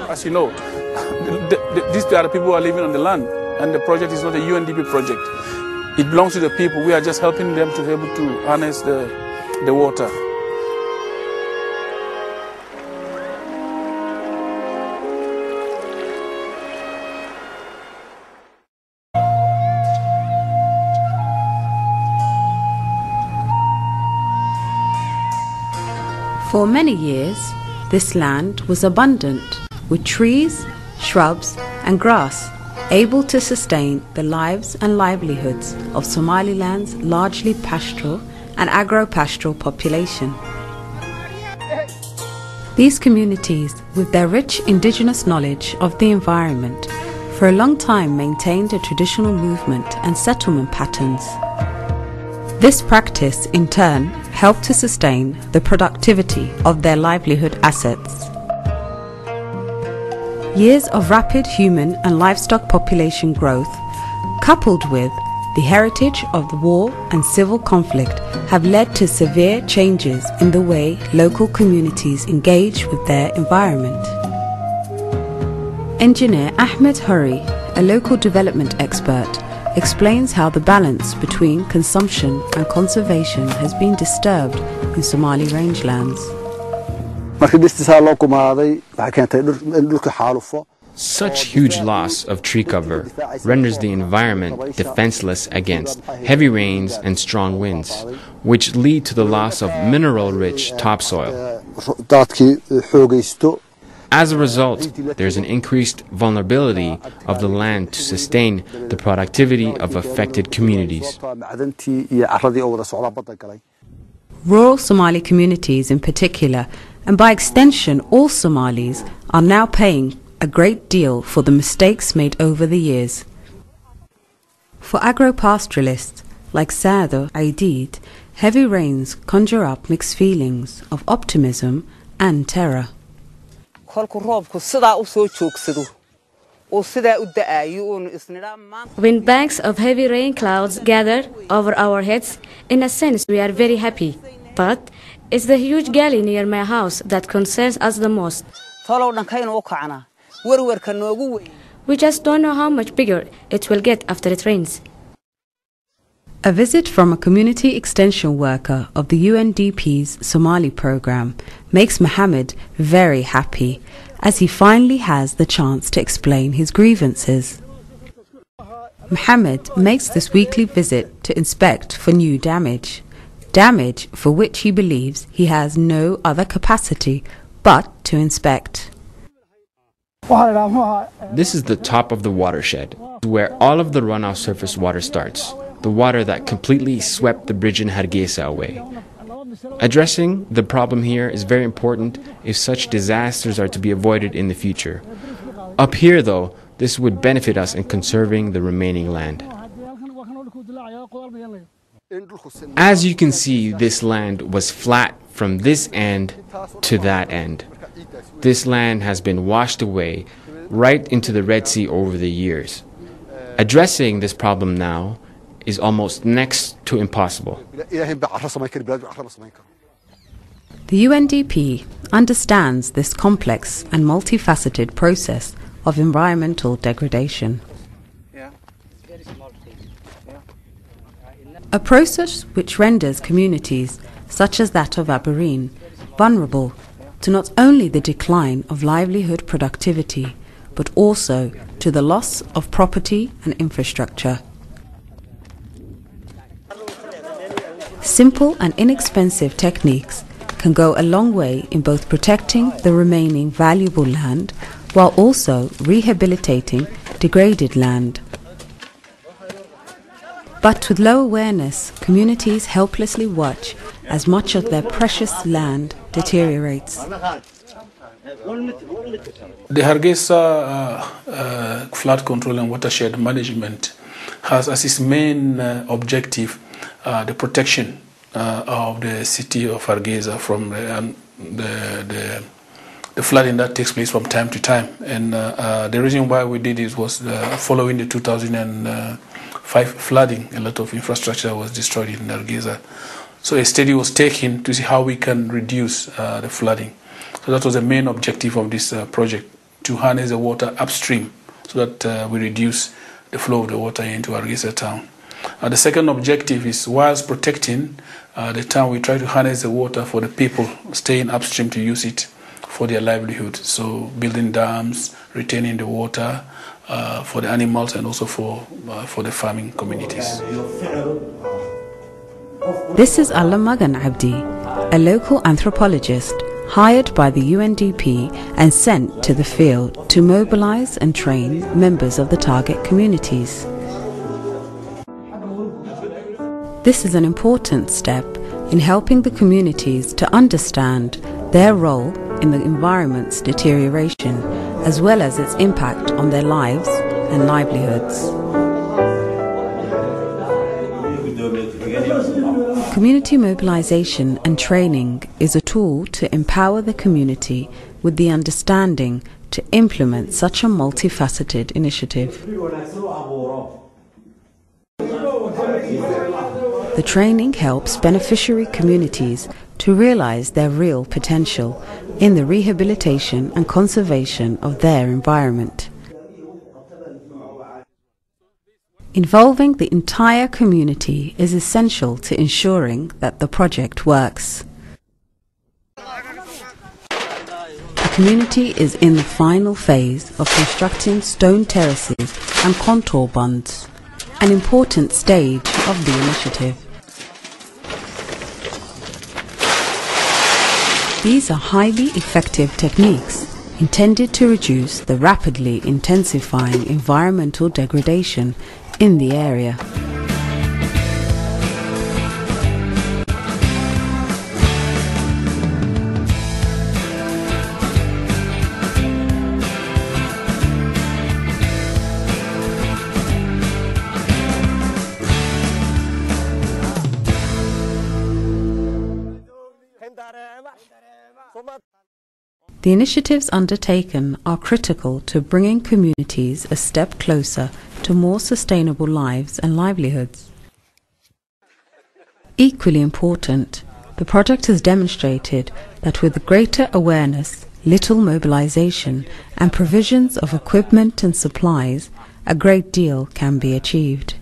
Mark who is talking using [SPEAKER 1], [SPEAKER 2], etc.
[SPEAKER 1] As you know, these are the people who are living on the land, and the project is not a UNDP project. It belongs to the people. We are just helping them to be able to harness the water.
[SPEAKER 2] For many years, this land was abundant with trees, shrubs and grass, able to sustain the lives and livelihoods of Somaliland's largely pastoral and agro-pastoral population. These communities, with their rich indigenous knowledge of the environment, for a long time maintained a traditional movement and settlement patterns. This practice, in turn, helped to sustain the productivity of their livelihood assets. Years of rapid human and livestock population growth, coupled with the heritage of war and civil conflict, have led to severe changes in the way local communities engage with their environment. Engineer Ahmed Hurry, a local development expert, explains how the balance between consumption and conservation has been disturbed in Somali rangelands.
[SPEAKER 3] Such huge loss of tree cover renders the environment defenseless against heavy rains and strong winds, which lead to the loss of mineral-rich topsoil. As a result, there is an increased vulnerability of the land to sustain the productivity of affected communities.
[SPEAKER 2] Rural Somali communities in particular, and by extension all Somalis, are now paying a great deal for the mistakes made over the years. For agro-pastoralists like Sado Aidid, heavy rains conjure up mixed feelings of optimism and terror.
[SPEAKER 4] When banks of heavy rain clouds gather over our heads, in a sense we are very happy. But it's the huge gully near my house that concerns us the most. We just don't know how much bigger it will get after it rains.
[SPEAKER 2] A visit from a community extension worker of the UNDP's Somali program makes Mohammed very happy, as he finally has the chance to explain his grievances. Mohammed makes this weekly visit to inspect for new damage for which he believes he has no other capacity but to inspect.
[SPEAKER 3] This is the top of the watershed, where all of the runoff surface water starts, the water that completely swept the bridge in Hargeisa away. Addressing the problem here is very important if such disasters are to be avoided in the future. Up here, though, this would benefit us in conserving the remaining land. As you can see, this land was flat from this end to that end. This land has been washed away right into the Red Sea over the years. Addressing this problem now is almost next to impossible.
[SPEAKER 2] The UNDP understands this complex and multifaceted process of environmental degradation. A process which renders communities, such as that of Abereen, vulnerable to not only the decline of livelihood productivity, but also to the loss of property and infrastructure. Simple and inexpensive techniques can go a long way in both protecting the remaining valuable land while also rehabilitating degraded land. But with low awareness, communities helplessly watch as much of their precious land deteriorates.
[SPEAKER 1] The Hargeisa Flood Control and Watershed Management has as its main objective the protection of the city of Hargeisa from the flooding that takes place from time to time. And the reason why we did it was following the 2005 flooding. A lot of infrastructure was destroyed in Hargeisa. So a study was taken to see how we can reduce the flooding. So that was the main objective of this project. to harness the water upstream so that we reduce the flow of the water into Hargeisa town. The second objective is, whilst protecting the town, we try to harness the water for the people staying upstream to use it for their livelihood. So building dams, retaining the water for the animals and also for the farming communities.
[SPEAKER 2] This is Allah Magan Abdi, a local anthropologist hired by the UNDP and sent to the field to mobilize and train members of the target communities. This is an important step in helping the communities to understand their role in the environment's deterioration, as well as its impact on their lives and livelihoods. Community mobilization and training is a tool to empower the community with the understanding to implement such a multifaceted initiative. The training helps beneficiary communities to realize their real potential in the rehabilitation and conservation of their environment. Involving the entire community is essential to ensuring that the project works. The community is in the final phase of constructing stone terraces and contour bonds, an important stage of the initiative. These are highly effective techniques intended to reduce the rapidly intensifying environmental degradation in the area. The initiatives undertaken are critical to bringing communities a step closer to more sustainable lives and livelihoods. Equally important, the project has demonstrated that with greater awareness, little mobilization, and provisions of equipment and supplies, a great deal can be achieved.